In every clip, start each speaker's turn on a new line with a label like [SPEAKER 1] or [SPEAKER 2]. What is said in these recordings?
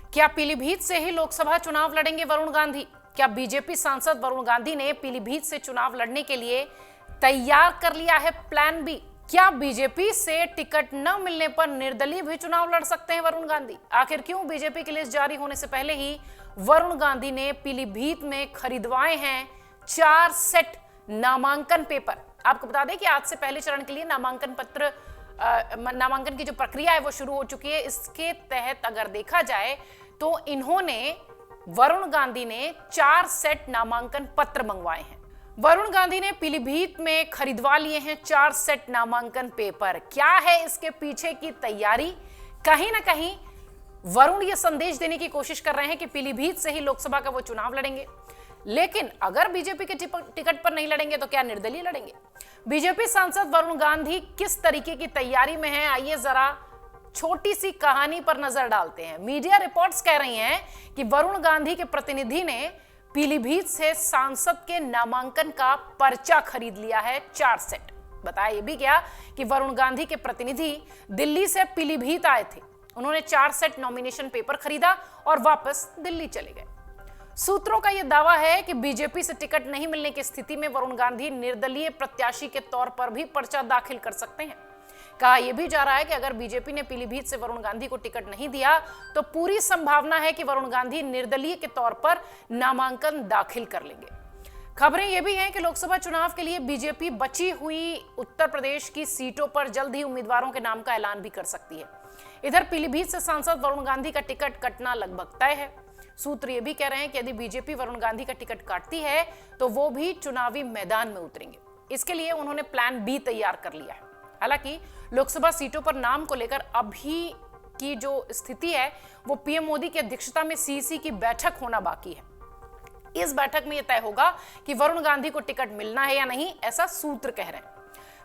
[SPEAKER 1] क्या पीलीभीत से ही लोकसभा चुनाव लड़ेंगे वरुण गांधी? क्या बीजेपी सांसद वरुण गांधी ने पीलीभीत से चुनाव लड़ने के लिए तैयार कर लिया है प्लान बी? क्या बीजेपी से टिकट न मिलने पर निर्दलीय भी चुनाव लड़ सकते हैं वरुण गांधी? आखिर क्यों बीजेपी की लिस्ट जारी होने से पहले ही वरुण गांधी ने पीलीभीत में खरीदवाए हैं 4 सेट नामांकन पेपर? आपको बता दें कि आज से पहले चरण के लिए नामांकन की जो प्रक्रिया है वो शुरू हो चुकी है। इसके तहत अगर देखा जाए तो वरुण गांधी ने 4 सेट नामांकन पत्र मंगवाए हैं। वरुण गांधी ने पीलीभीत में खरीदवा लिए हैं 4 सेट नामांकन पेपर। क्या है इसके पीछे की तैयारी? कहीं ना कहीं वरुण ये संदेश देने की कोशिश कर रहे हैं कि पीलीभीत से ही लोकसभा का वो चुनाव लड़ेंगे, लेकिन अगर बीजेपी के टिकट पर नहीं लड़ेंगे तो क्या निर्दलीय लड़ेंगे? बीजेपी सांसद वरुण गांधी किस तरीके की तैयारी में हैं, आइए जरा छोटी सी कहानी पर नजर डालते हैं। मीडिया रिपोर्ट्स कह रही हैं कि वरुण गांधी के प्रतिनिधि ने पीलीभीत से सांसद के नामांकन का पर्चा खरीद लिया है 4 सेट। बताया ये भी क्या कि वरुण गांधी के प्रतिनिधि दिल्ली से पीलीभीत आए थे, उन्होंने 4 सेट नॉमिनेशन पेपर खरीदा और वापस दिल्ली चले गए। सूत्रों का यह दावा है कि बीजेपी से टिकट नहीं मिलने की स्थिति में वरुण गांधी निर्दलीय प्रत्याशी के तौर पर भी पर्चा दाखिल कर सकते हैं। कहा यह भी जा रहा है कि अगर बीजेपी ने पीलीभीत से वरुण गांधी को टिकट नहीं दिया तो पूरी संभावना है कि वरुण गांधी निर्दलीय के तौर पर नामांकन दाखिल कर लेंगे। खबरें यह भी हैं कि लोकसभा चुनाव के लिए बीजेपी बची हुई उत्तर प्रदेश की सीटों पर जल्द ही उम्मीदवारों के नाम का ऐलान भी कर सकती है। इधर पीलीभीत से सांसद वरुण गांधी का टिकट कटना लगभग तय है। सूत्र ये भी कह रहे हैं कि यदि बीजेपी वरुण गांधी का टिकट काटती है तो वो भी चुनावी मैदान में उतरेंगे। इसके लिए उन्होंने प्लान बी तैयार कर लिया है। हालांकि लोकसभा सीटों पर नाम को लेकर अभी की जो स्थिति है वो पीएम मोदी की अध्यक्षता में सीईसी की बैठक होना बाकी है। इस बैठक में यह तय होगा कि वरुण गांधी को टिकट मिलना है या नहीं, ऐसा सूत्र कह रहे हैं।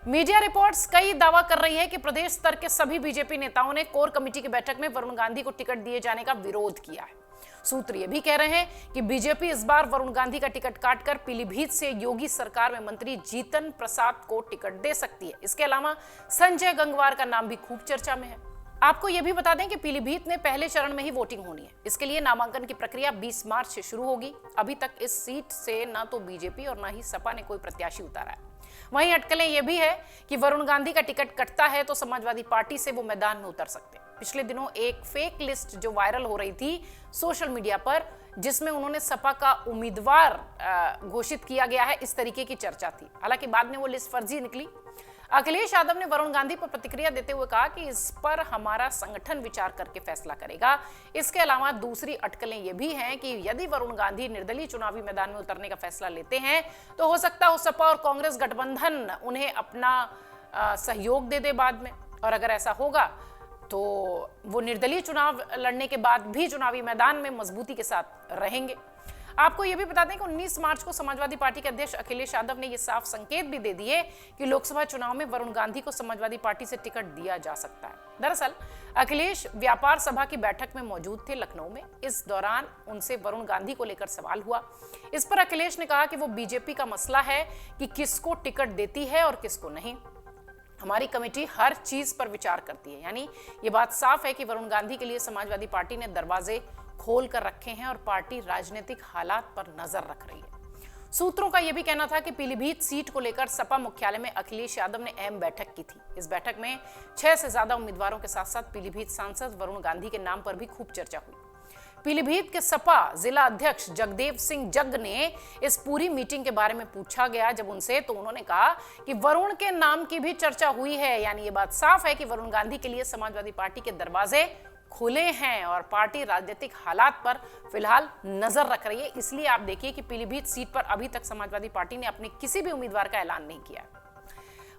[SPEAKER 1] मीडिया रिपोर्ट्स कई दावा कर रही है कि प्रदेश स्तर के सभी बीजेपी नेताओं ने कोर कमेटी की बैठक में वरुण गांधी को टिकट दिए जाने का विरोध किया है। सूत्र ये भी कह रहे हैं कि बीजेपी इस बार वरुण गांधी का टिकट काटकर पीलीभीत से योगी सरकार में मंत्री जीतन प्रसाद को टिकट दे सकती है। इसके अलावा संजय गंगवार का नाम भी खूब चर्चा में है। आपको यह भी बता दें कि पीलीभीत में पहले चरण में ही वोटिंग होनी है। इसके लिए नामांकन की प्रक्रिया 20 मार्च से शुरू होगी। अभी तक इस सीट से ना तो बीजेपी और ना ही सपा ने कोई प्रत्याशी उतारा है। वहीं अटकलें यह भी है कि वरुण गांधी का टिकट कटता है तो समाजवादी पार्टी से वो मैदान में उतर सकते हैं। पिछले दिनों एक फेक लिस्ट जो वायरल हो रही थी सोशल मीडिया पर, जिसमें उन्होंने सपा का उम्मीदवार घोषित किया गया है, इस तरीके की चर्चा थी। हालांकि बाद में वो लिस्ट फर्जी निकली। अखिलेश यादव ने वरुण गांधी पर प्रतिक्रिया देते हुए कहा कि इस पर हमारा संगठन विचार करके फैसला करेगा। इसके अलावा दूसरी अटकलें ये भी हैं कि यदि वरुण गांधी निर्दलीय चुनावी मैदान में उतरने का फैसला लेते हैं तो हो सकता है सपा और कांग्रेस गठबंधन उन्हें अपना सहयोग दे दे बाद में, और अगर ऐसा होगा तो वो निर्दलीय चुनाव लड़ने के बाद भी चुनावी मैदान में मजबूती के साथ रहेंगे। आपको यह भी बता दें कि 19 मार्च को समाजवादी पार्टी के अध्यक्ष अखिलेश यादव ने यह साफ संकेत भी दे दिए कि लोकसभा चुनाव में वरुण गांधी को समाजवादी पार्टी से टिकट दिया जा सकता है। दरअसल अखिलेश व्यापार सभा की बैठक में मौजूद थे लखनऊ में। इस दौरान उनसे वरुण गांधी को लेकर सवाल हुआ। इस पर अखिलेश ने कहा कि वो बीजेपी का मसला है कि किसको टिकट देती है और किसको नहीं। हमारी कमेटी हर चीज पर विचार करती है। यानी ये बात साफ है कि वरुण गांधी के लिए समाजवादी पार्टी ने दरवाजे खोल कर रखे हैं और पार्टी राजनीतिक हालात पर नजर रख रही है। सूत्रों का यह भी कहना था कि पीलीभीत सीट को लेकर सपा मुख्यालय में अखिलेश यादव ने अहम बैठक की थी। इस बैठक में 6 से ज्यादा उम्मीदवारों के साथ साथ पीलीभीत सांसद वरुण गांधी के नाम पर भी खूब चर्चा हुई। पीलीभीत के सपा जिला अध्यक्ष जगदेव सिंह जग्ग ने इस पूरी मीटिंग के बारे में पूछा गया जब उनसे, तो उन्होंने कहा कि वरुण के नाम की भी चर्चा हुई है। यानी ये बात साफ है कि वरुण गांधी के लिए समाजवादी पार्टी के दरवाजे खुले हैं और पार्टी राजनीतिक हालात पर फिलहाल नजर रख रही है। इसलिए आप देखिए कि पीलीभीत सीट पर अभी तक समाजवादी पार्टी ने अपने किसी भी उम्मीदवार का ऐलान नहीं किया।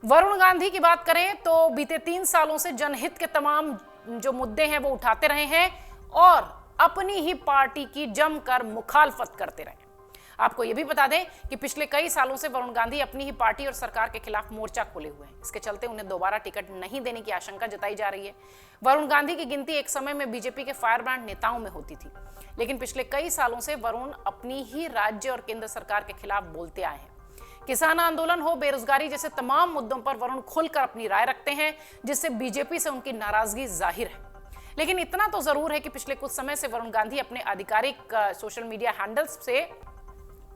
[SPEAKER 1] वरुण गांधी की बात करें तो बीते 3 सालों से जनहित के तमाम जो मुद्दे हैं वो उठाते रहे हैं और अपनी ही पार्टी की जमकर मुखालफत करते रहे। आपको यह भी बता दें कि पिछले कई सालों से वरुण गांधी अपनी ही पार्टी और सरकार के खिलाफ मोर्चा खोले हुए हैं। इसके चलते उन्हें दोबारा टिकट नहीं देने की आशंका जताई जा रही है। वरुण गांधी की गिनती एक समय में बीजेपी के फायरब्रांड नेताओं में होती थी, लेकिन पिछले कई सालों से वरुण अपनी ही राज्य और केंद्र सरकार के खिलाफ बोलते आए हैं। किसान आंदोलन हो, बेरोजगारी जैसे तमाम मुद्दों पर वरुण खुलकर अपनी राय रखते हैं, जिससे बीजेपी से उनकी नाराजगी जाहिर है। लेकिन इतना तो जरूर है कि पिछले कुछ समय से वरुण गांधी अपने आधिकारिक सोशल मीडिया हैंडल्स से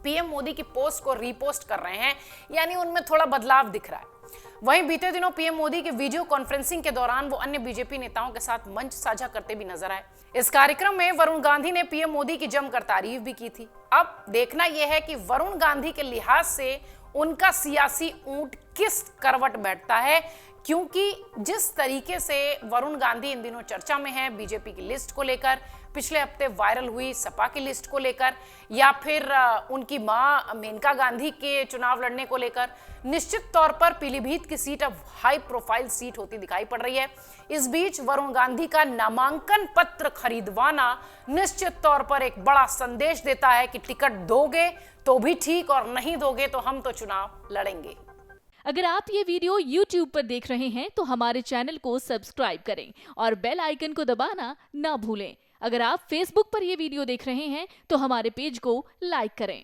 [SPEAKER 1] पीएम मोदी की पोस्ट को रीपोस्ट कर रहे हैं, यानी उनमें थोड़ा बदलाव दिख रहा है। वहीं बीते दिनों पीएम मोदी की वीडियो कॉन्फ्रेंसिंग के दौरान वो अन्य बीजेपी नेताओं के साथ मंच साझा करते भी नजर आए। इस कार्यक्रम में वरुण गांधी ने पीएम मोदी की जमकर तारीफ भी की थी। अब देखना यह है कि वरुण गांधी के लिहाज से उनका सियासी ऊंट किस करवट बैठता है, क्योंकि जिस तरीके से वरुण गांधी इन दिनों चर्चा में है बीजेपी की लिस्ट को लेकर, पिछले हफ्ते वायरल हुई सपा की लिस्ट को लेकर, या फिर उनकी मां मेनका गांधी के चुनाव लड़ने को लेकर, निश्चित तौर पर पीलीभीत की सीट अब हाई प्रोफाइल सीट होती दिखाई पड़ रही है। इस बीच वरुण गांधी का नामांकन पत्र खरीदवाना निश्चित तौर पर एक बड़ा संदेश देता है कि टिकट दोगे तो भी ठीक और नहीं दोगे तो हम तो चुनाव लड़ेंगे।
[SPEAKER 2] अगर आप ये वीडियो YouTube पर देख रहे हैं तो हमारे चैनल को सब्सक्राइब करें और बेल आइकन को दबाना ना भूलें। अगर आप Facebook पर ये वीडियो देख रहे हैं तो हमारे पेज को लाइक करें।